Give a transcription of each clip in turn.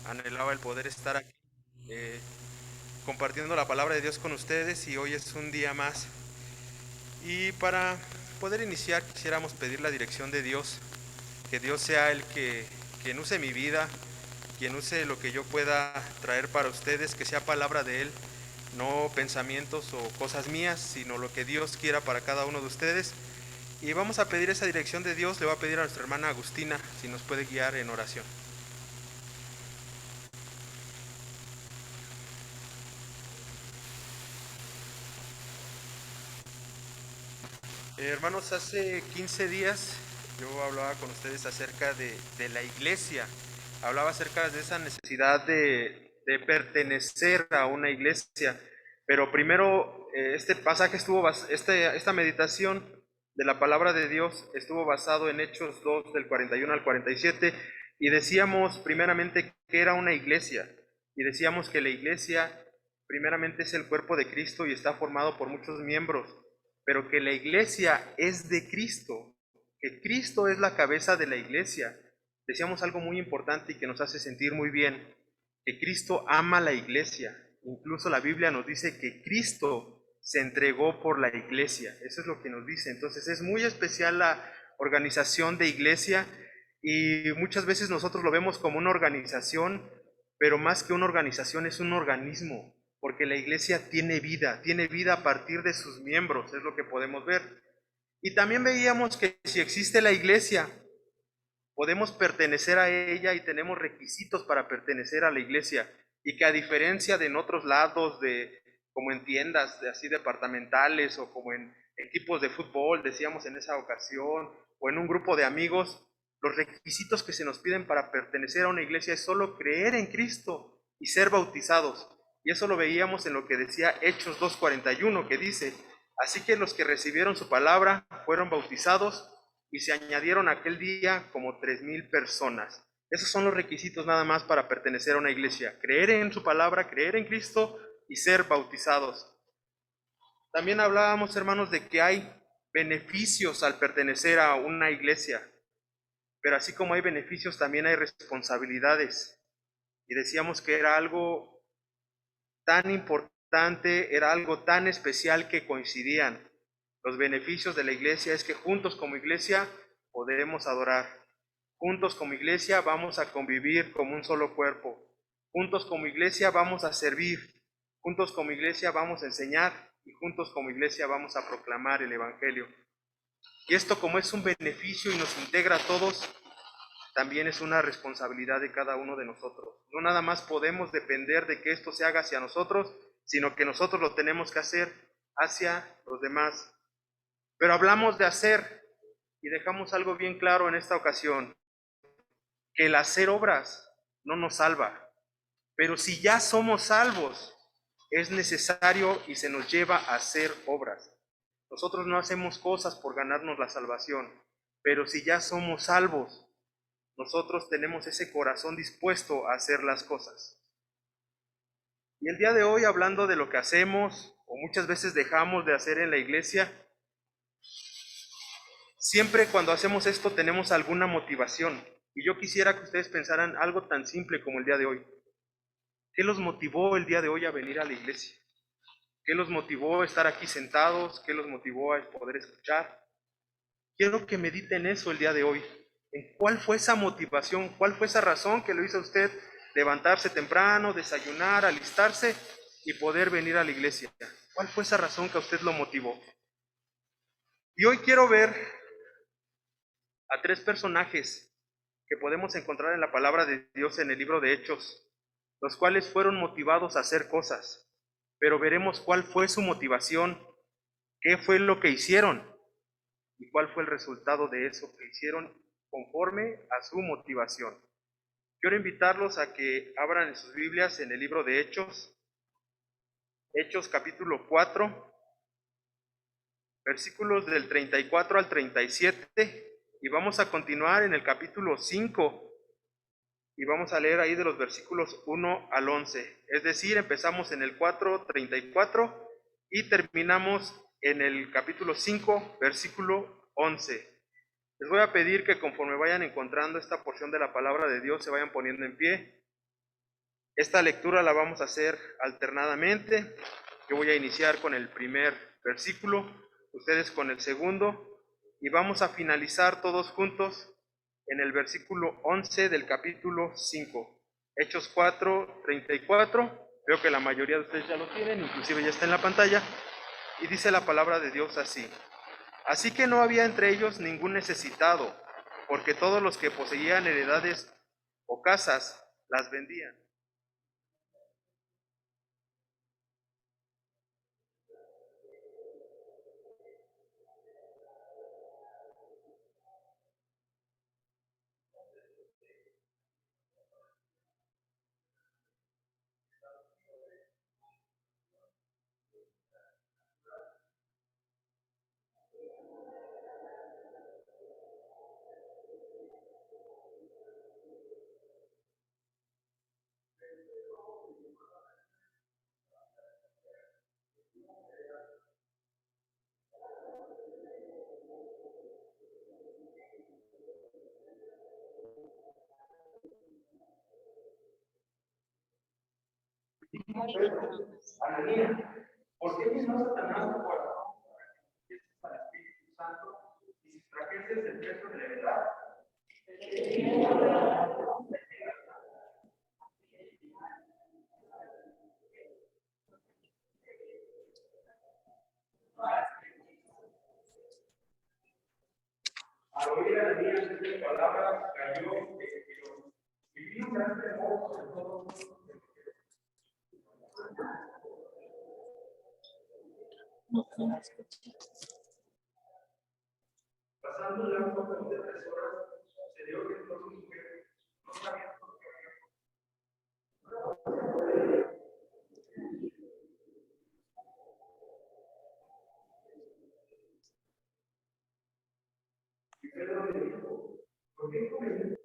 Anhelaba el poder estar aquí eh, compartiendo la palabra de Dios con ustedes y hoy es un día más. Y para poder iniciar quisiéramos pedir la dirección de Dios, que Dios sea el que quien use mi vida, quien use lo que yo pueda traer para ustedes, que sea palabra de Él, no pensamientos o cosas mías, sino lo que Dios quiera para cada uno de ustedes. Y vamos a pedir esa dirección de Dios, le voy a pedir a nuestra hermana Agustina si nos puede guiar en oración. Hermanos, hace 15 días yo hablaba con ustedes acerca de la iglesia, hablaba acerca de esa necesidad de pertenecer a una iglesia, pero primero este pasaje esta meditación de la palabra de Dios estuvo basado en Hechos 2 del 41 al 47 y decíamos primeramente que era una iglesia y decíamos que la iglesia primeramente es el cuerpo de Cristo y está formado por muchos miembros, pero que la iglesia es de Cristo, que Cristo es la cabeza de la iglesia. Decíamos algo muy importante y que nos hace sentir muy bien, que Cristo ama la iglesia. Incluso la Biblia nos dice que Cristo se entregó por la iglesia. Eso es lo que nos dice. Entonces es muy especial la organización de iglesia y muchas veces nosotros lo vemos como una organización, pero más que una organización es un organismo, porque la iglesia tiene vida a partir de sus miembros, es lo que podemos ver. Y también veíamos que si existe la iglesia, podemos pertenecer a ella y tenemos requisitos para pertenecer a la iglesia, y que a diferencia de en otros lados, como en tiendas de así departamentales o como en equipos de fútbol, decíamos en esa ocasión, o en un grupo de amigos, los requisitos que se nos piden para pertenecer a una iglesia es solo creer en Cristo y ser bautizados. Y eso lo veíamos en lo que decía Hechos 2:41, que dice, así que los que recibieron su palabra fueron bautizados y se añadieron aquel día como 3,000 personas. Esos son los requisitos nada más para pertenecer a una iglesia: creer en su palabra, creer en Cristo y ser bautizados. También hablábamos, hermanos, de que hay beneficios al pertenecer a una iglesia, pero así como hay beneficios, también hay responsabilidades. Y decíamos que era algo tan importante, era algo tan especial que coincidían. Los beneficios de la iglesia es que juntos como iglesia podemos adorar. Juntos como iglesia vamos a convivir como un solo cuerpo. Juntos como iglesia vamos a servir. Juntos como iglesia vamos a enseñar y juntos como iglesia vamos a proclamar el Evangelio. Y esto, como es un beneficio y nos integra a todos, también es una responsabilidad de cada uno de nosotros. No nada más podemos depender de que esto se haga hacia nosotros, sino que nosotros lo tenemos que hacer hacia los demás. Pero hablamos de hacer y dejamos algo bien claro en esta ocasión, que el hacer obras no nos salva. Pero si ya somos salvos, es necesario y se nos lleva a hacer obras. Nosotros no hacemos cosas por ganarnos la salvación, pero si ya somos salvos, nosotros tenemos ese corazón dispuesto a hacer las cosas. Y el día de hoy, hablando de lo que hacemos o muchas veces dejamos de hacer en la iglesia, siempre cuando hacemos esto tenemos alguna motivación. Y yo quisiera que ustedes pensaran algo tan simple como el día de hoy. ¿Qué los motivó el día de hoy a venir a la iglesia? ¿Qué los motivó a estar aquí sentados? ¿Qué los motivó a poder escuchar? Quiero que mediten eso el día de hoy. ¿En cuál fue esa motivación? ¿Cuál fue esa razón que lo hizo a usted levantarse temprano, desayunar, alistarse y poder venir a la iglesia? ¿Cuál fue esa razón que a usted lo motivó? Y hoy quiero ver a tres personajes que podemos encontrar en la palabra de Dios en el libro de Hechos, los cuales fueron motivados a hacer cosas, pero veremos cuál fue su motivación, qué fue lo que hicieron y cuál fue el resultado de eso que hicieron conforme a su motivación. Quiero invitarlos a que abran en sus Biblias en el libro de Hechos, Hechos capítulo 4, versículos del 34 al 37, y vamos a continuar en el capítulo 5 y vamos a leer ahí de los versículos 1 al 11. Es decir, empezamos en el 4:34 y terminamos en el capítulo 5, versículo 11. Les voy a pedir que conforme vayan encontrando esta porción de la palabra de Dios se vayan poniendo en pie Esta lectura la vamos a hacer alternadamente. Yo voy a iniciar con el primer versículo, ustedes con el segundo, y vamos a finalizar todos juntos en el versículo 11 del capítulo 5. Hechos 4:34. Veo que la mayoría de ustedes ya lo tienen, inclusive ya está en la pantalla, y dice la palabra de Dios así. Así que no había entre ellos ningún necesitado, porque todos los que poseían heredades o casas las vendían. Ananías, ¿por qué llenó Satanás tu corazón para el Espíritu Santo y sustrajeses el peso de la verdad? Al oír a Ananías estas palabras, cayó y vino un gran temor sobre todos. Pasando ya un poco de 3 horas, sucedió que todos sus mujeres no sabían por qué. Y Pedro le dijo, ¿por qué comen?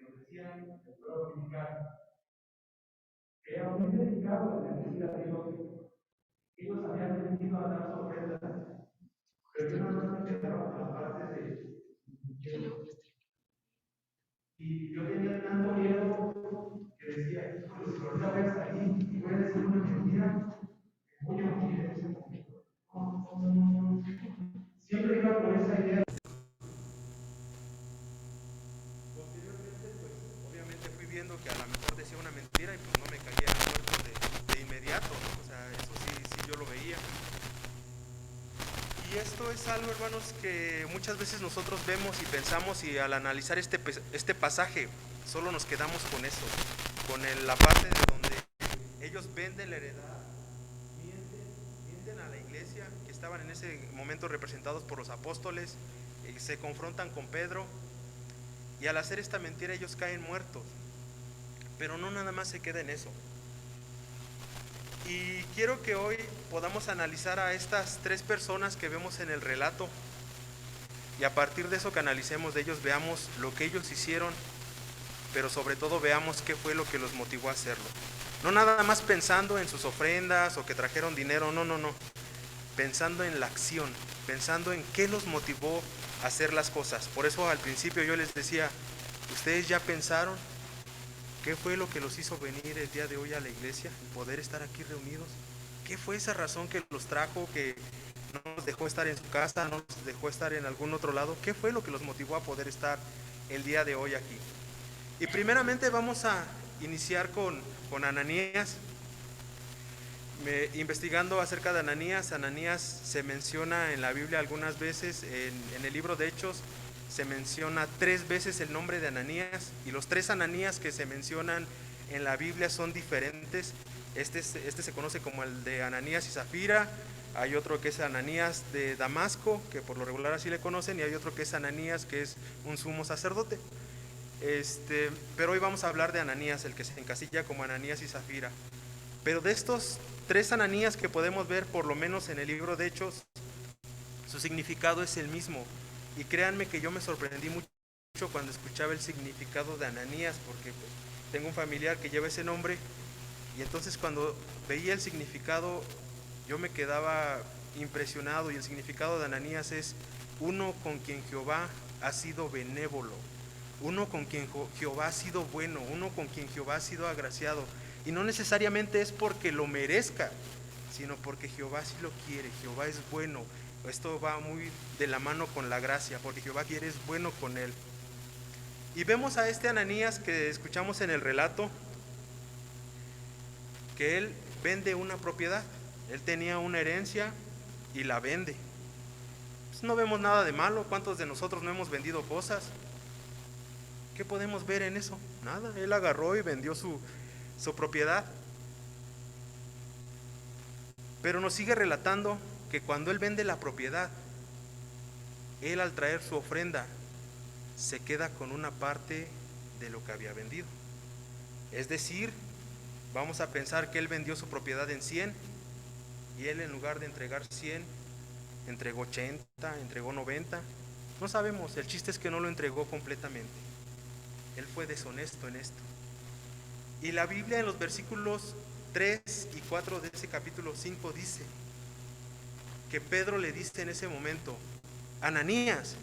Nos decían el pueblo mexicano, que era muy dedicado a bendecir a Dios. Ellos habían venido a dar su ofrenda, pero yo nada más me quedaba con la parte de y yo tenía tanto miedo que decía, pues si ahorita voy a salir y voy a decir una mentira, voy a morir en ese momento. Siempre iba por esa idea. Posteriormente, pues obviamente fui viendo que a lo mejor decía una mentira y pues no me caía muerto de inmediato, ¿no? O sea, eso sí yo lo veía. Y Y esto es algo, hermanos, que muchas veces nosotros vemos y pensamos, y al analizar este pasaje solo nos quedamos con eso, con la parte de donde ellos venden la heredad, mienten a la iglesia, que estaban en ese momento representados por los apóstoles, se confrontan con Pedro, y al hacer esta mentira ellos caen muertos. Pero no nada más se queda en eso. Y quiero que hoy podamos analizar a estas tres personas que vemos en el relato, y a partir de eso que analicemos de ellos, veamos lo que ellos hicieron, pero sobre todo veamos qué fue lo que los motivó a hacerlo. No nada más pensando en sus ofrendas o que trajeron dinero, no. Pensando en la acción, pensando en qué los motivó a hacer las cosas. Por eso al principio yo les decía, ¿ustedes ya pensaron qué fue lo que los hizo venir el día de hoy a la iglesia y poder estar aquí reunidos? ¿Qué fue esa razón que los trajo, que no los dejó estar en su casa, no los dejó estar en algún otro lado? ¿Qué fue lo que los motivó a poder estar el día de hoy aquí? Y primeramente vamos a iniciar con Ananías. Investigando acerca de Ananías, Ananías se menciona en la Biblia algunas veces, en el libro de Hechos se menciona 3 veces el nombre de Ananías, y los 3 Ananías que se mencionan en la Biblia son diferentes. Este se conoce como el de Ananías y Zafira, hay otro que es Ananías de Damasco, que por lo regular así le conocen, y hay otro que es Ananías, que es un sumo sacerdote. Pero hoy vamos a hablar de Ananías, el que se encasilla como Ananías y Zafira. Pero de estos 3 Ananías que podemos ver por lo menos en el libro de Hechos, su significado es el mismo. Y créanme que yo me sorprendí mucho cuando escuchaba el significado de Ananías, porque pues, tengo un familiar que lleva ese nombre, y entonces cuando veía el significado yo me quedaba impresionado. Y el significado de Ananías es uno con quien Jehová ha sido benévolo, uno con quien Jehová ha sido bueno, uno con quien Jehová ha sido agraciado. Y no necesariamente es porque lo merezca, sino porque Jehová sí lo quiere. Jehová es bueno. Esto va muy de la mano con la gracia, porque Jehová quiere, es bueno con él. Y vemos a este Ananías que escuchamos en el relato, que él vende una propiedad. Él tenía una herencia y la vende. Pues no vemos nada de malo. ¿Cuántos de nosotros no hemos vendido cosas? ¿Qué podemos ver en eso? Nada. Él agarró y vendió su propiedad. Pero nos sigue relatando que cuando él vende la propiedad, él al traer su ofrenda se queda con una parte de lo que había vendido. Es decir, vamos a pensar que él vendió su propiedad en 100, y él en lugar de entregar 100, entregó 80, entregó 90. No sabemos, el chiste es que no lo entregó completamente. Él fue deshonesto en esto. Y la Biblia en los versículos 3 y 4 de ese capítulo 5 dice que Pedro le dice en ese momento: Ananías,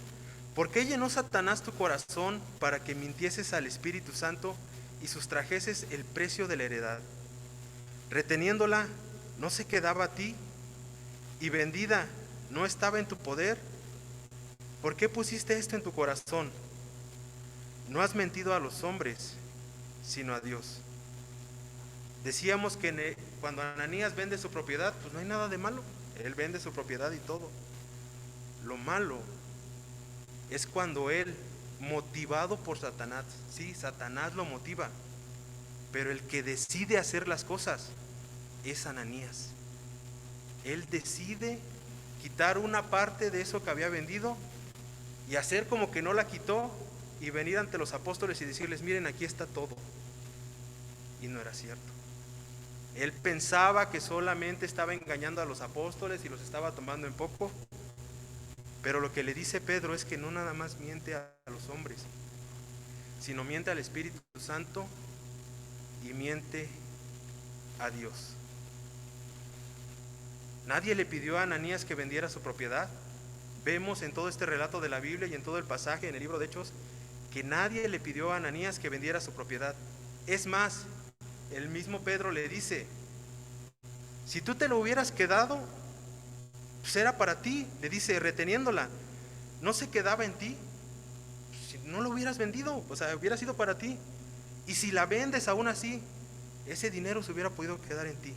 ¿por qué llenó Satanás tu corazón para que mintieses al Espíritu Santo y sustrajeses el precio de la heredad? Reteniéndola, ¿no se quedaba a ti? Y vendida, ¿no estaba en tu poder? ¿Por qué pusiste esto en tu corazón? No has mentido a los hombres, sino a Dios. Decíamos que cuando Ananías vende su propiedad, pues no hay nada de malo. Él vende su propiedad y todo. Lo malo es cuando él, motivado por Satanás, sí, Satanás lo motiva, pero el que decide hacer las cosas es Ananías. Él decide quitar una parte de eso que había vendido y hacer como que no la quitó, y venir ante los apóstoles y decirles: miren, aquí está todo. Y no era cierto. Él pensaba que solamente estaba engañando a los apóstoles y los estaba tomando en poco, pero lo que le dice Pedro es que no nada más miente a los hombres, sino miente al Espíritu Santo y miente a Dios. Nadie le pidió a Ananías que vendiera su propiedad. Vemos en todo este relato de la Biblia y en todo el pasaje en el libro de Hechos que nadie le pidió a Ananías que vendiera su propiedad. Es más, el mismo Pedro le dice: si tú te lo hubieras quedado, pues era para ti. Le dice, reteniéndola, no se quedaba en ti. Si no lo hubieras vendido, o sea, hubiera sido para ti. Y si la vendes aún así, ese dinero se hubiera podido quedar en ti.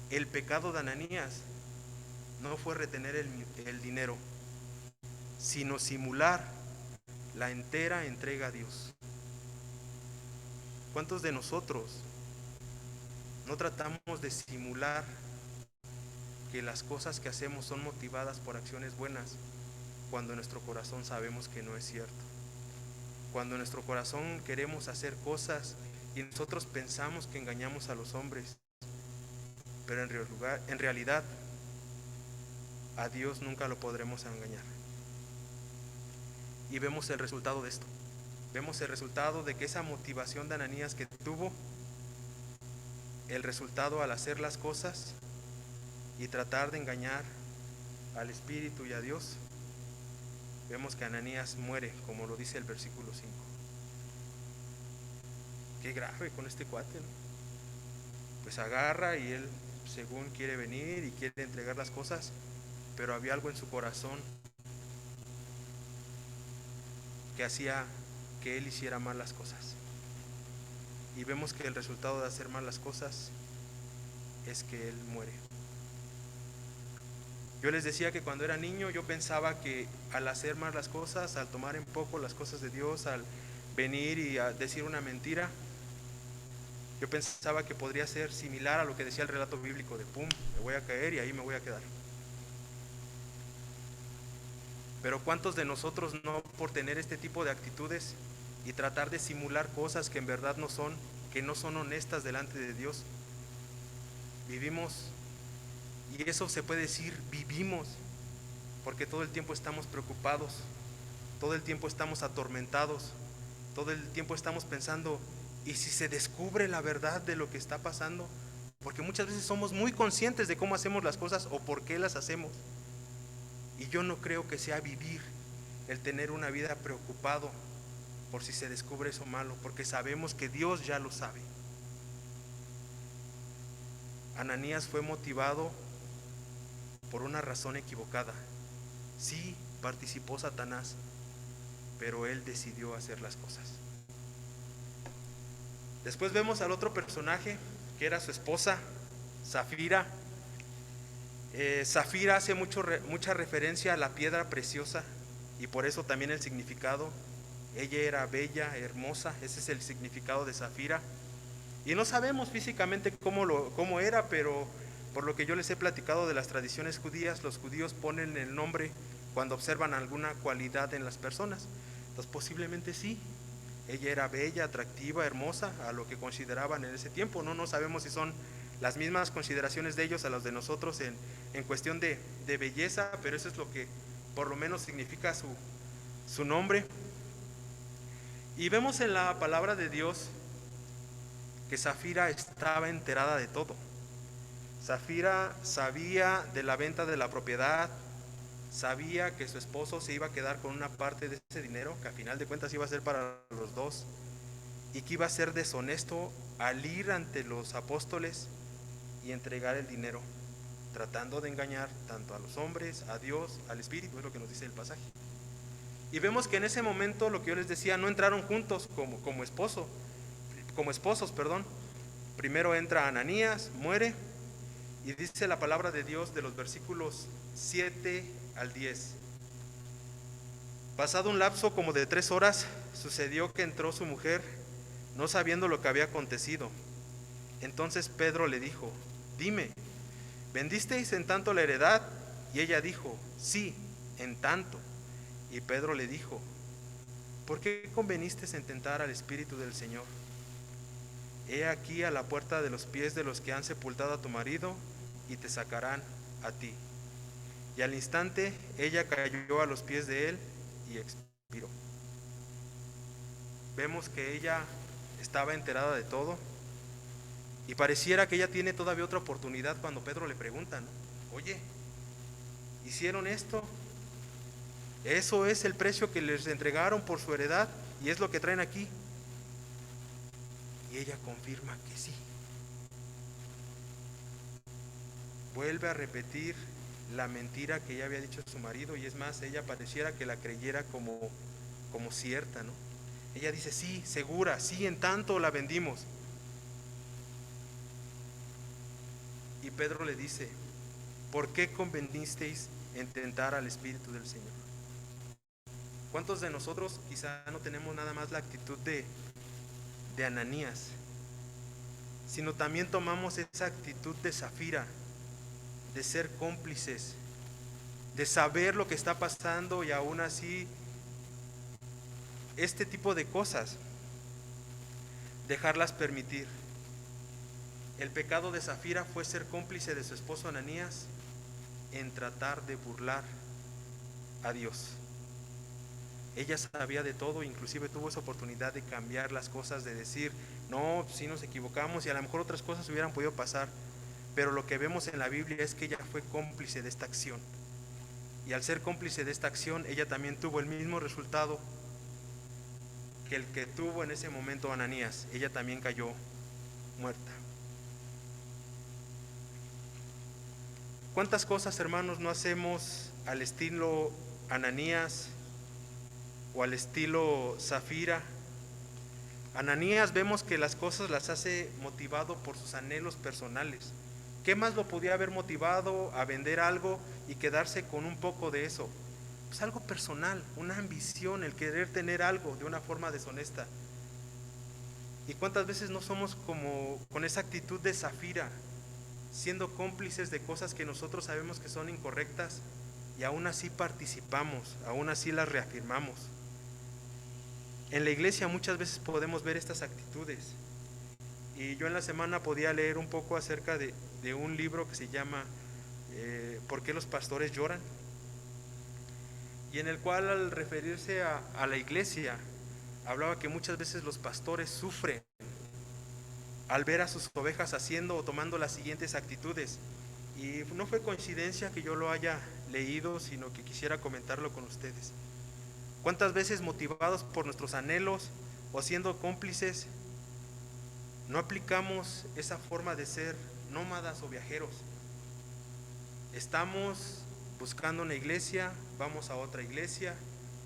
El pecado de Ananías no fue retener el dinero, sino simular la entera entrega a Dios. ¿Cuántos de nosotros no tratamos de simular que las cosas que hacemos son motivadas por acciones buenas, cuando en nuestro corazón sabemos que no es cierto? Cuando en nuestro corazón queremos hacer cosas y nosotros pensamos que engañamos a los hombres, pero en realidad a Dios nunca lo podremos engañar. Y vemos el resultado de esto. Vemos el resultado de que esa motivación de Ananías que tuvo, el resultado al hacer las cosas y tratar de engañar al Espíritu y a Dios, vemos que Ananías muere, como lo dice el versículo 5. Qué grave con este cuate, ¿no? Pues agarra y él, según quiere venir y quiere entregar las cosas, pero había algo en su corazón que hacía que él hiciera mal las cosas. Y vemos que el resultado de hacer mal las cosas es que él muere. Yo les decía que cuando era niño yo pensaba que al hacer mal las cosas, al tomar en poco las cosas de Dios, al venir y a decir una mentira, yo pensaba que podría ser similar a lo que decía el relato bíblico de pum, me voy a caer y ahí me voy a quedar. Pero ¿cuántos de nosotros no, por tener este tipo de actitudes y tratar de simular cosas que en verdad no son, que no son honestas delante de Dios, vivimos? Y eso se puede decir, vivimos, porque todo el tiempo estamos preocupados, todo el tiempo estamos atormentados, todo el tiempo estamos pensando, ¿y si se descubre la verdad de lo que está pasando? Porque muchas veces somos muy conscientes de cómo hacemos las cosas o por qué las hacemos. Y yo no creo que sea vivir el tener una vida preocupado por si se descubre eso malo, porque sabemos que Dios ya lo sabe. Ananías fue motivado por una razón equivocada. Sí, participó Satanás, pero él decidió hacer las cosas. Después vemos al otro personaje, que era su esposa, Safira. Zafira hace mucha referencia a la piedra preciosa, y por eso también el significado. Ella era bella, hermosa, ese es el significado de Zafira. Y no sabemos físicamente cómo era, pero por lo que yo les he platicado de las tradiciones judías, los judíos ponen el nombre cuando observan alguna cualidad en las personas. Entonces posiblemente sí, ella era bella, atractiva, hermosa, a lo que consideraban en ese tiempo. No sabemos si son las mismas consideraciones de ellos a las de nosotros en cuestión de belleza, pero eso es lo que por lo menos significa su nombre. Y vemos en la palabra de Dios que Zafira estaba enterada de todo. Zafira sabía de la venta de la propiedad, sabía que su esposo se iba a quedar con una parte de ese dinero, que a final de cuentas iba a ser para los dos, y que iba a ser deshonesto al ir ante los apóstoles y entregar el dinero, tratando de engañar tanto a los hombres, a Dios, al Espíritu, es lo que nos dice el pasaje. Y vemos que en ese momento, lo que yo les decía, no entraron juntos como esposos. Primero entra Ananías, muere, y dice la palabra de Dios de los versículos 7 al 10. Pasado un lapso como de 3 horas, sucedió que entró su mujer, no sabiendo lo que había acontecido. Entonces Pedro le dijo: dime, ¿vendisteis en tanto la heredad? Y ella dijo: sí, en tanto. Y Pedro le dijo: ¿por qué conveniste en tentar al Espíritu del Señor? He aquí a la puerta de los pies de los que han sepultado a tu marido, y te sacarán a ti. Y al instante ella cayó a los pies de él y expiró. Vemos que ella estaba enterada de todo, y pareciera que ella tiene todavía otra oportunidad cuando Pedro le pregunta, ¿no? Oye, ¿hicieron esto? Eso es el precio que les entregaron por su heredad y es lo que traen aquí. Y ella confirma que sí. Vuelve a repetir la mentira que ella había dicho a su marido, y es más, ella pareciera que la creyera como cierta, ¿no? Ella dice: sí, segura, sí, en tanto la vendimos. Y Pedro le dice: ¿por qué convenisteis en tentar al Espíritu del Señor? ¿Cuántos de nosotros quizá no tenemos nada más la actitud de Ananías, sino también tomamos esa actitud de Zafira, de ser cómplices, de saber lo que está pasando y aún así este tipo de cosas, dejarlas permitir? El pecado de Zafira fue ser cómplice de su esposo Ananías en tratar de burlar a Dios. Ella sabía de todo, inclusive tuvo esa oportunidad de cambiar las cosas, de decir, no, sí nos equivocamos y a lo mejor otras cosas hubieran podido pasar, pero lo que vemos en la Biblia es que ella fue cómplice de esta acción. Y al ser cómplice de esta acción, ella también tuvo el mismo resultado que el que tuvo en ese momento Ananías. Ella también cayó muerta. ¿Cuántas cosas, hermanos, no hacemos al estilo Ananías o al estilo Zafira? Ananías vemos que las cosas las hace motivado por sus anhelos personales. ¿Qué más lo podía haber motivado a vender algo y quedarse con un poco de eso? Pues algo personal, una ambición, el querer tener algo de una forma deshonesta. ¿Y cuántas veces no somos como con esa actitud de Zafira, siendo cómplices de cosas que nosotros sabemos que son incorrectas y aún así participamos, aún así las reafirmamos? En la iglesia muchas veces podemos ver estas actitudes. Y yo en la semana podía leer un poco acerca de un libro que se llama ¿Por qué los pastores lloran? Y en el cual, al referirse a la iglesia, hablaba que muchas veces los pastores sufren al ver a sus ovejas haciendo o tomando las siguientes actitudes. Y no fue coincidencia que yo lo haya leído, sino que quisiera comentarlo con ustedes. ¿Cuántas veces, motivados por nuestros anhelos o siendo cómplices, no aplicamos esa forma de ser nómadas o viajeros? Estamos buscando una iglesia, vamos a otra iglesia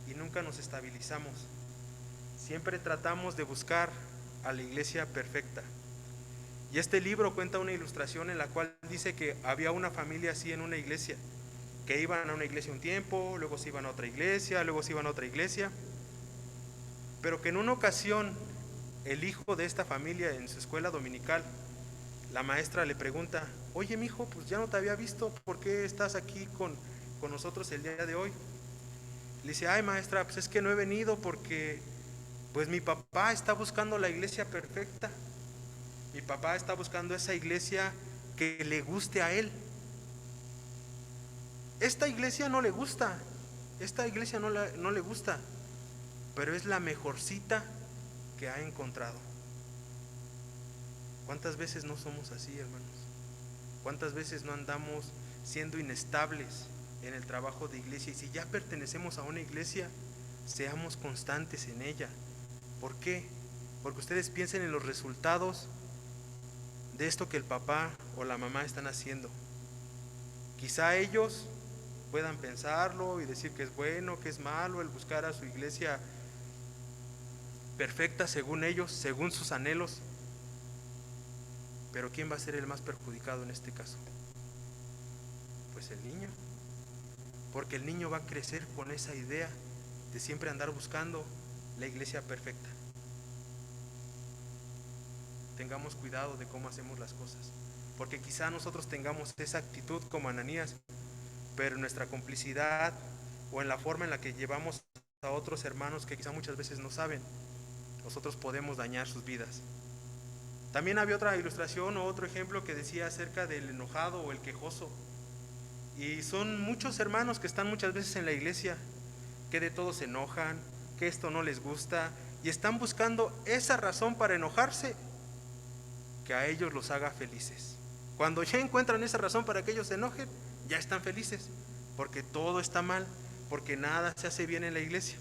y nunca nos estabilizamos. Siempre tratamos de buscar a la iglesia perfecta. Y este libro cuenta una ilustración en la cual dice que había una familia así en una iglesia, que iban a una iglesia un tiempo, luego se iban a otra iglesia, luego se iban a otra iglesia, pero que en una ocasión el hijo de esta familia, en su escuela dominical, la maestra le pregunta: oye, mijo, pues ya no te había visto, ¿por qué estás aquí con nosotros el día de hoy? Le dice: ay, maestra, pues es que no he venido porque pues mi papá está buscando la iglesia perfecta. Mi papá está buscando esa iglesia que le guste a él. Esta iglesia no le gusta, esta iglesia no le gusta, pero es la mejorcita que ha encontrado. ¿Cuántas veces no somos así, hermanos? ¿Cuántas veces no andamos siendo inestables en el trabajo de iglesia? Y si ya pertenecemos a una iglesia, seamos constantes en ella. ¿Por qué? Porque ustedes piensen en los resultados de esto que el papá o la mamá están haciendo. Quizá ellos puedan pensarlo y decir que es bueno, que es malo el buscar a su iglesia perfecta según ellos, según sus anhelos. Pero ¿quién va a ser el más perjudicado en este caso? Pues el niño. Porque el niño va a crecer con esa idea de siempre andar buscando la iglesia perfecta. Tengamos cuidado de cómo hacemos las cosas, porque quizá nosotros tengamos esa actitud como Ananías, pero en nuestra complicidad o en la forma en la que llevamos a otros hermanos que quizá muchas veces no saben, nosotros podemos dañar sus vidas. También había otra ilustración o otro ejemplo que decía acerca del enojado o el quejoso. Y son muchos hermanos que están muchas veces en la iglesia, que de todo se enojan, que esto no les gusta, y están buscando esa razón para enojarse que a ellos los haga felices. Cuando ya encuentran esa razón para que ellos se enojen, ya están felices, porque todo está mal, porque nada se hace bien en la iglesia.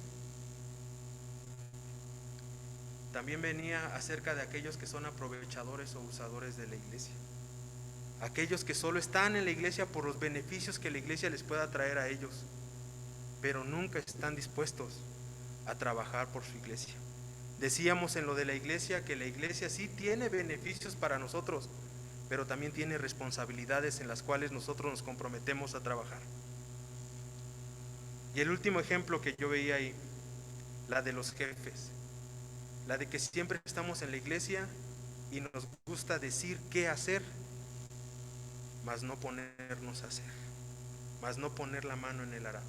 También venía acerca de aquellos que son aprovechadores o usadores de la iglesia. Aquellos que solo están en la iglesia por los beneficios que la iglesia les pueda traer a ellos, pero nunca están dispuestos a trabajar por su iglesia. Decíamos en lo de la iglesia que la iglesia sí tiene beneficios para nosotros, pero también tiene responsabilidades en las cuales nosotros nos comprometemos a trabajar. Y el último ejemplo que yo veía ahí, la de los jefes, la de que siempre estamos en la iglesia y nos gusta decir qué hacer, mas no ponernos a hacer, mas no poner la mano en el arado.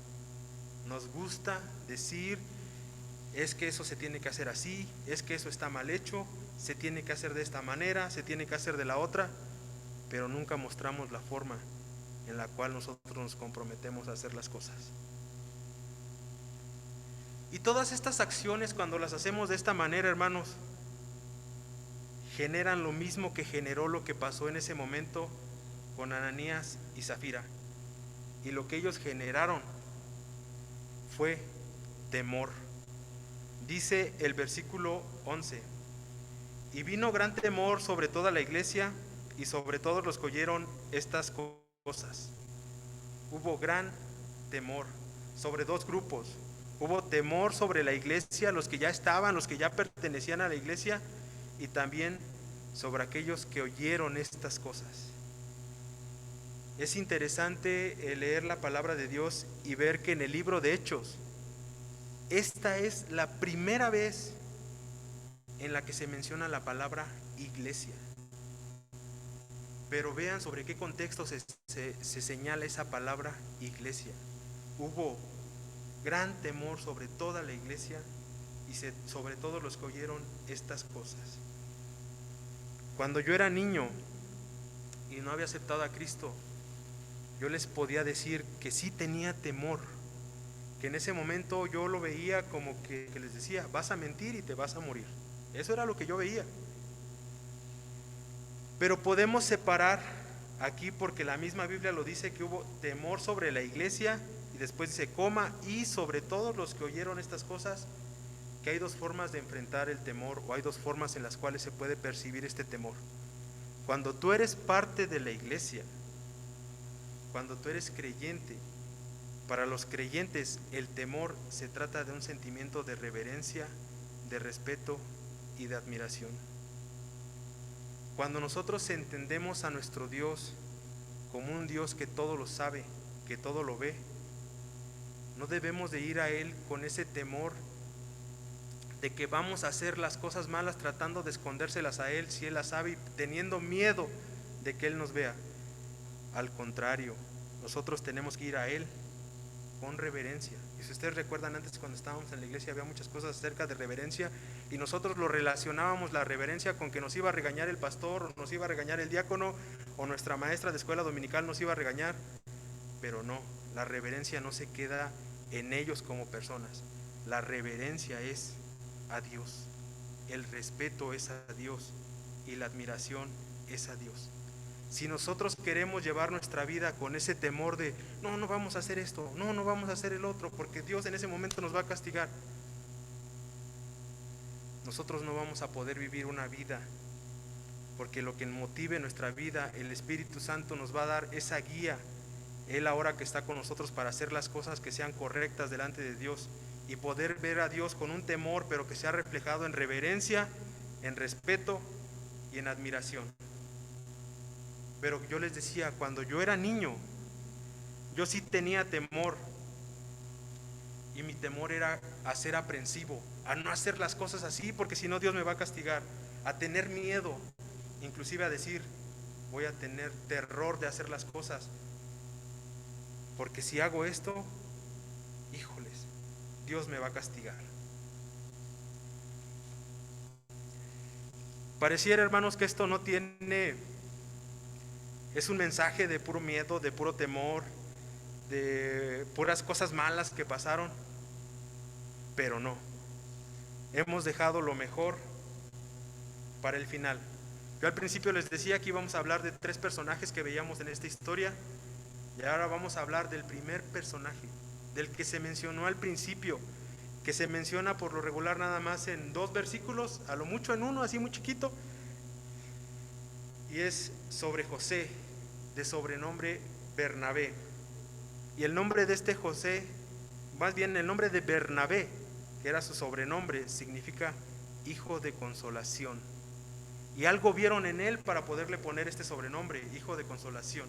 Nos gusta decir, es que eso se tiene que hacer así, es que eso está mal hecho, se tiene que hacer de esta manera, se tiene que hacer de la otra, pero nunca mostramos la forma en la cual nosotros nos comprometemos a hacer las cosas. Y todas estas acciones, cuando las hacemos de esta manera, hermanos, generan lo mismo que generó lo que pasó en ese momento con Ananías y Zafira. Y lo que ellos generaron fue temor. Dice el versículo 11: y vino gran temor sobre toda la iglesia y sobre todos los que oyeron estas cosas. Hubo gran temor sobre dos grupos. Hubo temor sobre la iglesia, los que ya estaban, los que ya pertenecían a la iglesia, y también sobre aquellos que oyeron estas cosas. Es interesante leer la palabra de Dios y ver que en el libro de Hechos, esta es la primera vez en la que se menciona la palabra iglesia. Pero vean sobre qué contexto se señala esa palabra iglesia. Hubo gran temor sobre toda la iglesia y sobre todos los que oyeron estas cosas. Cuando yo era niño y no había aceptado a Cristo, yo les podía decir que sí tenía temor, que en ese momento yo lo veía como que les decía, vas a mentir y te vas a morir. Eso era lo que yo veía. Pero podemos separar aquí, porque la misma Biblia lo dice, que hubo temor sobre la iglesia, y después dice coma, y sobre todos los que oyeron estas cosas, que hay dos formas de enfrentar el temor, o hay dos formas en las cuales se puede percibir este temor. Cuando tú eres parte de la iglesia, cuando tú eres creyente, para los creyentes el temor se trata de un sentimiento de reverencia, de respeto y de admiración. Cuando nosotros entendemos a nuestro Dios como un Dios que todo lo sabe, que todo lo ve, no debemos de ir a Él con ese temor de que vamos a hacer las cosas malas tratando de escondérselas a Él si Él las sabe, y teniendo miedo de que Él nos vea. Al contrario, nosotros tenemos que ir a Él con reverencia. Y si ustedes recuerdan, antes cuando estábamos en la iglesia había muchas cosas acerca de reverencia, y nosotros lo relacionábamos la reverencia con que nos iba a regañar el pastor, o nos iba a regañar el diácono, o nuestra maestra de escuela dominical nos iba a regañar. Pero no, la reverencia no se queda en ellos como personas. La reverencia es a Dios, el respeto es a Dios y la admiración es a Dios. Si nosotros queremos llevar nuestra vida con ese temor de no vamos a hacer esto, no vamos a hacer el otro, porque Dios en ese momento nos va a castigar, nosotros no vamos a poder vivir una vida, porque lo que motive nuestra vida, el Espíritu Santo nos va a dar esa guía. Él ahora que está con nosotros para hacer las cosas que sean correctas delante de Dios y poder ver a Dios con un temor, pero que sea reflejado en reverencia, en respeto y en admiración. Pero yo les decía, cuando yo era niño, yo sí tenía temor, y mi temor era a ser aprensivo, a no hacer las cosas así, porque si no Dios me va a castigar, a tener miedo, inclusive a decir, voy a tener terror de hacer las cosas, porque si hago esto, híjoles, Dios me va a castigar. Pareciera, hermanos, que esto no tiene, es un mensaje de puro miedo, de puro temor, de puras cosas malas que pasaron, pero no. Hemos dejado lo mejor para el final. Yo al principio les decía que íbamos a hablar de 3 personajes que veíamos en esta historia, y ahora vamos a hablar del primer personaje, del que se mencionó al principio, que se menciona por lo regular nada más en 2 versículos, a lo mucho en uno, así muy chiquito, y es sobre José, de sobrenombre Bernabé. Y el nombre de este José, más bien el nombre de Bernabé, que era su sobrenombre, significa hijo de consolación. Y algo vieron en él para poderle poner este sobrenombre, hijo de consolación.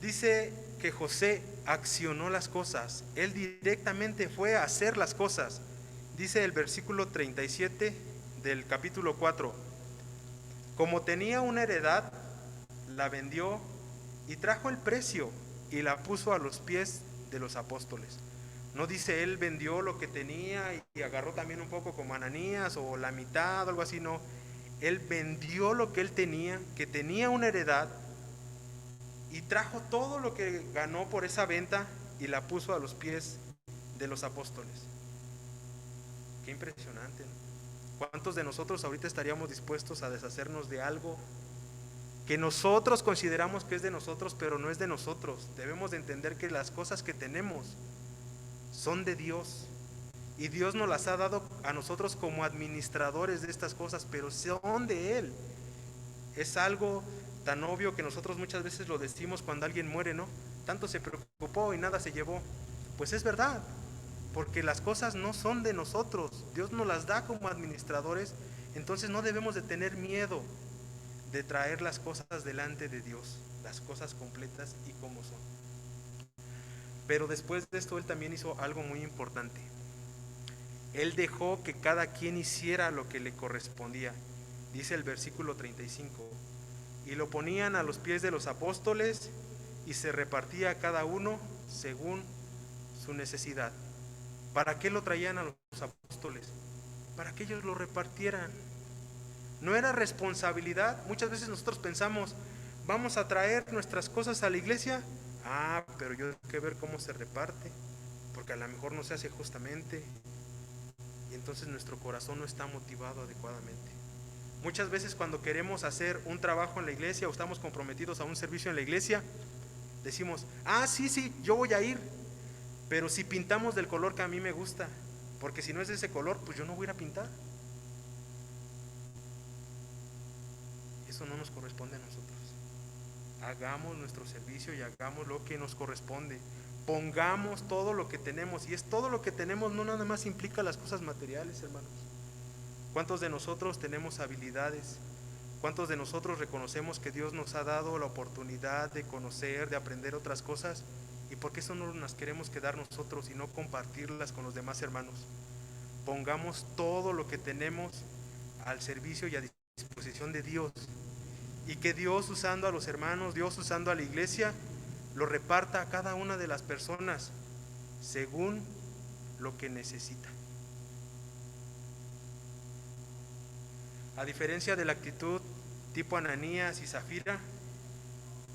Dice que José accionó las cosas, él directamente fue a hacer las cosas. Dice el versículo 37 del capítulo 4, como tenía una heredad, la vendió y trajo el precio y la puso a los pies de los apóstoles. No dice él vendió lo que tenía y agarró también un poco como Ananías o la mitad o algo así, no. Él vendió lo que él tenía, que tenía una heredad, y trajo todo lo que ganó por esa venta y la puso a los pies de los apóstoles. Qué impresionante, ¿no? ¿Cuántos de nosotros ahorita estaríamos dispuestos a deshacernos de algo que nosotros consideramos que es de nosotros, pero no es de nosotros? Debemos de entender que las cosas que tenemos son de Dios, y Dios nos las ha dado a nosotros como administradores de estas cosas, pero son de Él. Es algo tan obvio que nosotros muchas veces lo decimos cuando alguien muere, ¿no? Tanto se preocupó y nada se llevó. Pues es verdad, porque las cosas no son de nosotros, Dios nos las da como administradores. Entonces no debemos de tener miedo de traer las cosas delante de Dios, las cosas completas y como son. Pero después de esto él también hizo algo muy importante. Él dejó que cada quien hiciera lo que le correspondía. Dice el versículo 35, y lo ponían a los pies de los apóstoles y se repartía a cada uno según su necesidad. ¿Para qué lo traían a los apóstoles? Para que ellos lo repartieran. No era responsabilidad. Muchas veces nosotros pensamos, vamos a traer nuestras cosas a la iglesia. Pero yo tengo que ver cómo se reparte, porque a lo mejor no se hace justamente, y entonces nuestro corazón no está motivado adecuadamente. Muchas veces cuando queremos hacer un trabajo en la iglesia o estamos comprometidos a un servicio en la iglesia, decimos, sí, yo voy a ir, pero si pintamos del color que a mí me gusta, porque si no es de ese color, pues yo no voy a ir a pintar. Eso no nos corresponde a nosotros. Hagamos nuestro servicio y hagamos lo que nos corresponde. Pongamos todo lo que tenemos, y es todo lo que tenemos, no nada más implica las cosas materiales, hermanos. ¿Cuántos de nosotros tenemos habilidades? ¿Cuántos de nosotros reconocemos que Dios nos ha dado la oportunidad de conocer, de aprender otras cosas? ¿Y por qué eso no las queremos quedar nosotros y no compartirlas con los demás hermanos? Pongamos todo lo que tenemos al servicio y a disposición de Dios, y que Dios, usando a los hermanos, Dios usando a la iglesia, lo reparta a cada una de las personas según lo que necesita. A diferencia de la actitud tipo Ananías y Zafira,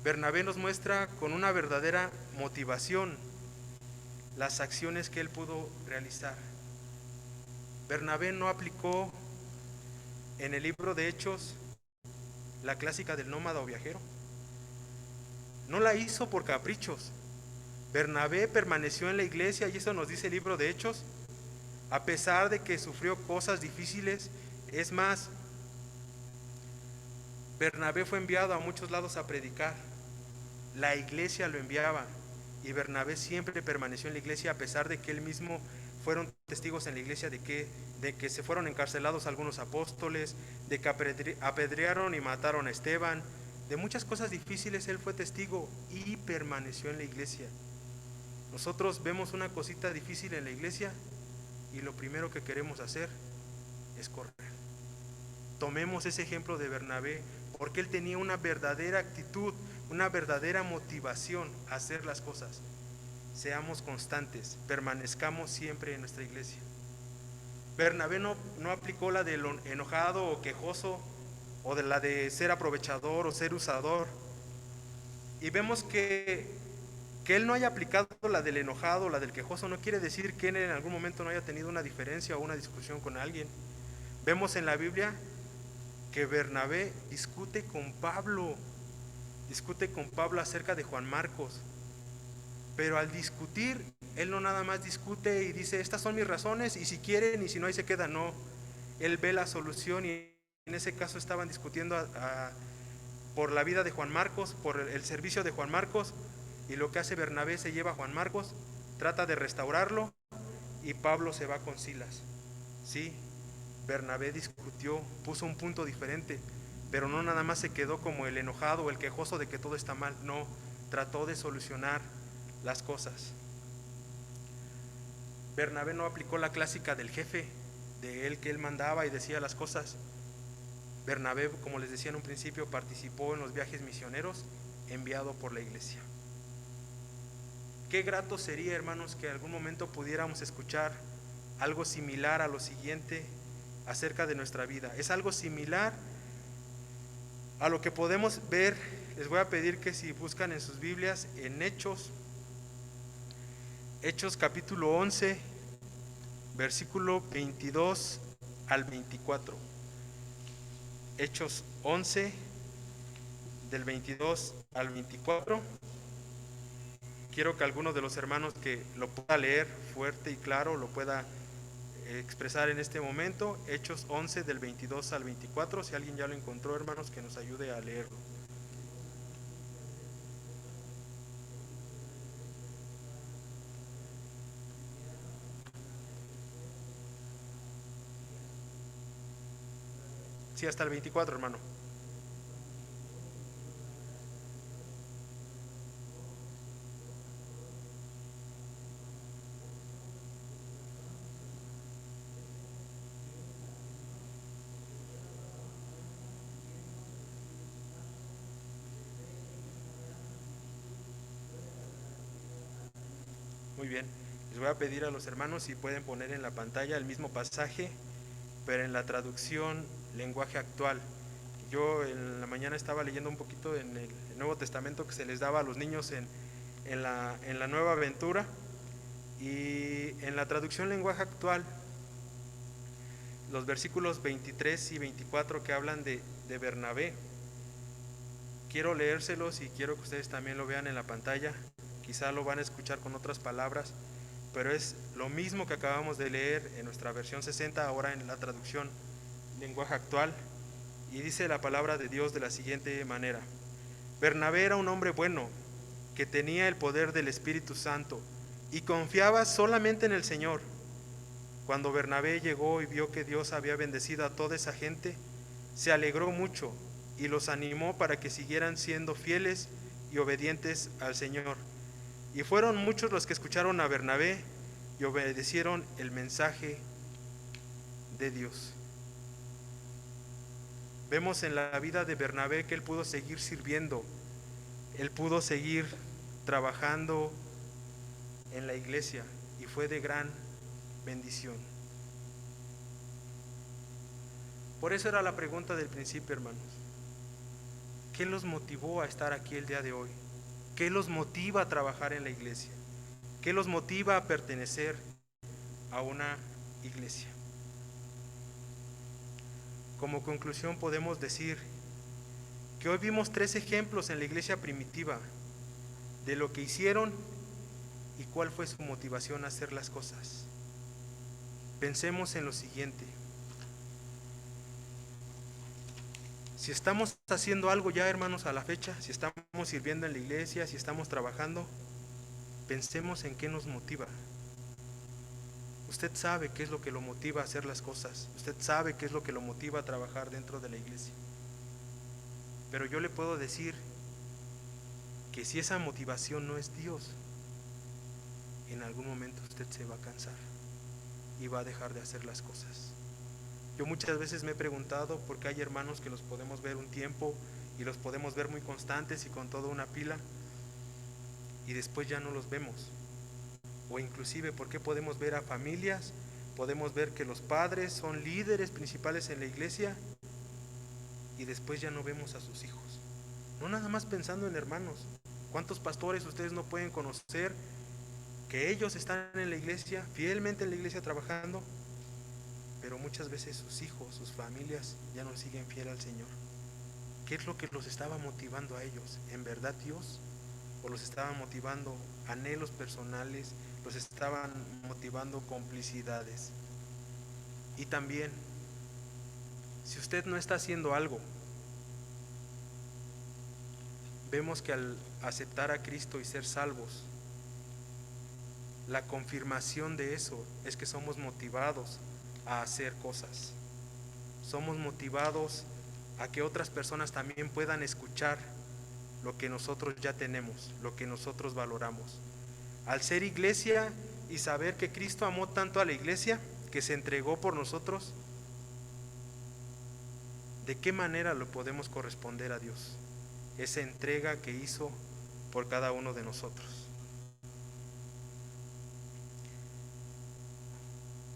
Bernabé nos muestra con una verdadera motivación las acciones que él pudo realizar. Bernabé no aplicó en el libro de Hechos la clásica del nómada o viajero. No la hizo por caprichos. Bernabé permaneció en la iglesia, y eso nos dice el libro de Hechos, a pesar de que sufrió cosas difíciles. Es más, Bernabé fue enviado a muchos lados a predicar. La iglesia lo enviaba, y Bernabé siempre permaneció en la iglesia, a pesar de que él mismo fueron testigos en la iglesia de que se fueron encarcelados algunos apóstoles, de que apedrearon y mataron a Esteban. De muchas cosas difíciles él fue testigo y permaneció en la iglesia. Nosotros vemos una cosita difícil en la iglesia y lo primero que queremos hacer es correr. Tomemos ese ejemplo de Bernabé, porque él tenía una verdadera actitud, una verdadera motivación a hacer las cosas. Seamos constantes, permanezcamos siempre en nuestra iglesia. Bernabé no aplicó la del enojado o quejoso, o de la de ser aprovechador o ser usador. Y vemos que él no haya aplicado la del enojado o la del quejoso no quiere decir que él en algún momento no haya tenido una diferencia o una discusión con alguien. Vemos en la Biblia que Bernabé discute con Pablo acerca de Juan Marcos. Pero al discutir, él no nada más discute y dice, estas son mis razones, y si quieren, y si no, ahí se queda. No, él ve la solución, y en ese caso estaban discutiendo por la vida de Juan Marcos, por el servicio de Juan Marcos, y lo que hace Bernabé, se lleva a Juan Marcos, trata de restaurarlo, y Pablo se va con Silas. Sí, Bernabé discutió, puso un punto diferente, pero no nada más se quedó como el enojado o el quejoso de que todo está mal, no, trató de solucionar las cosas. Bernabé no aplicó la clásica del jefe, de él que él mandaba y decía las cosas. Bernabé, como les decía en un principio, participó en los viajes misioneros enviado por la iglesia. Qué grato sería, hermanos, que en algún momento pudiéramos escuchar algo similar a lo siguiente acerca de nuestra vida. Es algo similar a lo que podemos ver. Les voy a pedir que si buscan en sus Biblias en Hechos capítulo 11, versículo 22 al 24. Hechos 11, del 22 al 24. Quiero que alguno de los hermanos que lo pueda leer fuerte y claro, lo pueda expresar en este momento. Hechos 11 del 22 al 24. Si alguien ya lo encontró, hermanos, que nos ayude a leerlo. Sí, hasta el 24, hermano. Muy bien. Les voy a pedir a los hermanos si pueden poner en la pantalla el mismo pasaje, pero en la traducción lenguaje actual. Yo en la mañana estaba leyendo un poquito en el Nuevo Testamento que se les daba a los niños en la Nueva Aventura, y en la traducción lenguaje actual, los versículos 23 y 24 que hablan de Bernabé, quiero leérselos y quiero que ustedes también lo vean en la pantalla. Quizá lo van a escuchar con otras palabras, pero es lo mismo que acabamos de leer en nuestra versión 60, ahora en la traducción lenguaje actual. Y dice la palabra de Dios de la siguiente manera: Bernabé era un hombre bueno, que tenía el poder del Espíritu Santo y confiaba solamente en el Señor. Cuando Bernabé llegó y vio que Dios había bendecido a toda esa gente, se alegró mucho y los animó para que siguieran siendo fieles y obedientes al Señor. Y fueron muchos los que escucharon a Bernabé y obedecieron el mensaje de Dios. Vemos en la vida de Bernabé que él pudo seguir sirviendo, él pudo seguir trabajando en la iglesia y fue de gran bendición. Por eso era la pregunta del principio, hermanos. ¿Qué los motivó a estar aquí el día de hoy? ¿Qué los motiva a trabajar en la iglesia? ¿Qué los motiva a pertenecer a una iglesia? Como conclusión podemos decir que hoy vimos 3 ejemplos en la iglesia primitiva de lo que hicieron y cuál fue su motivación a hacer las cosas. Pensemos en lo siguiente: si estamos haciendo algo ya, hermanos, a la fecha, si estamos sirviendo en la iglesia, si estamos trabajando, pensemos en qué nos motiva. Usted sabe qué es lo que lo motiva a hacer las cosas, usted sabe qué es lo que lo motiva a trabajar dentro de la iglesia. Pero yo le puedo decir que si esa motivación no es Dios, en algún momento usted se va a cansar y va a dejar de hacer las cosas. Yo muchas veces me he preguntado por qué hay hermanos que los podemos ver un tiempo y los podemos ver muy constantes y con toda una pila, y después ya no los vemos. O inclusive por qué podemos ver a familias, podemos ver que los padres son líderes principales en la iglesia y después ya no vemos a sus hijos. No nada más pensando en hermanos. ¿Cuántos pastores ustedes no pueden conocer que ellos están en la iglesia, fielmente en la iglesia trabajando, pero muchas veces sus hijos, sus familias ya no siguen fiel al Señor? ¿Qué es lo que los estaba motivando a ellos? ¿En verdad Dios? ¿O los estaban motivando anhelos personales? ¿Los estaban motivando complicidades? Y también, si usted no está haciendo algo, vemos que al aceptar a Cristo y ser salvos, la confirmación de eso es que somos motivados a hacer cosas. somos motivados a que otras personas también puedan escuchar lo que nosotros ya tenemos, lo que nosotros valoramos. Al ser iglesia y saber que Cristo amó tanto a la iglesia, que se entregó por nosotros, ¿de qué manera lo podemos corresponder a Dios? Esa entrega que hizo por cada uno de nosotros.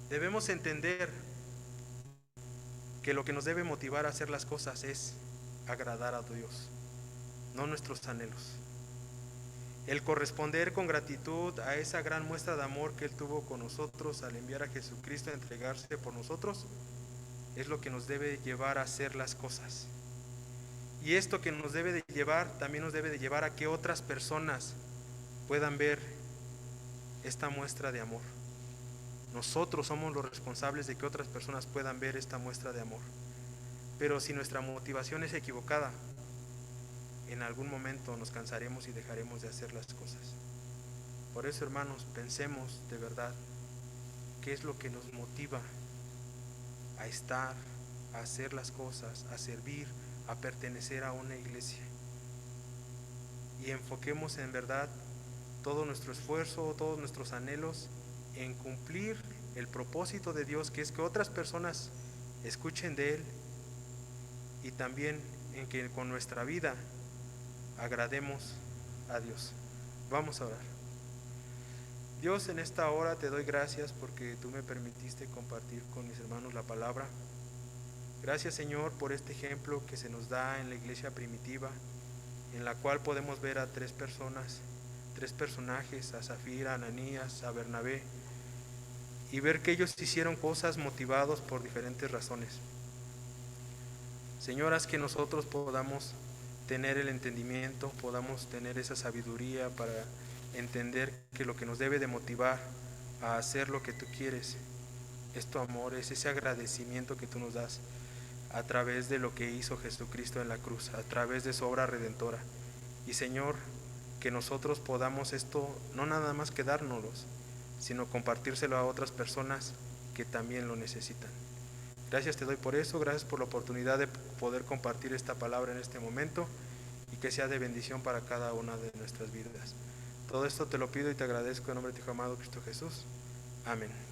Debemos entender que lo que nos debe motivar a hacer las cosas es agradar a Dios, no nuestros anhelos. El corresponder con gratitud a esa gran muestra de amor que Él tuvo con nosotros al enviar a Jesucristo a entregarse por nosotros, es lo que nos debe llevar a hacer las cosas. Y esto que nos debe de llevar, también nos debe de llevar a que otras personas puedan ver esta muestra de amor. Nosotros somos los responsables de que otras personas puedan ver esta muestra de amor. Pero si nuestra motivación es equivocada, en algún momento nos cansaremos y dejaremos de hacer las cosas. Por eso, hermanos, pensemos de verdad qué es lo que nos motiva a estar, a hacer las cosas, a servir, a pertenecer a una iglesia. Y enfoquemos en verdad todo nuestro esfuerzo, todos nuestros anhelos en cumplir el propósito de Dios, que es que otras personas escuchen de Él, y también en que con nuestra vida agrademos a Dios. Vamos a orar. Dios, en esta hora te doy gracias porque tú me permitiste compartir con mis hermanos la palabra. Gracias, Señor, por este ejemplo que se nos da en la iglesia primitiva, en la cual podemos ver a tres personajes, a Zafira, a Ananías, a Bernabé, y ver que ellos hicieron cosas motivados por diferentes razones. Señor, haz que nosotros podamos tener el entendimiento, podamos tener esa sabiduría para entender que lo que nos debe de motivar a hacer lo que tú quieres es tu amor, es ese agradecimiento que tú nos das a través de lo que hizo Jesucristo en la cruz, a través de su obra redentora. Y Señor, que nosotros podamos esto no nada más quedárnoslos, sino compartírselo a otras personas que también lo necesitan. Gracias te doy por eso, gracias por la oportunidad de poder compartir esta palabra en este momento y que sea de bendición para cada una de nuestras vidas. Todo esto te lo pido y te agradezco en nombre de tu amado Cristo Jesús. Amén.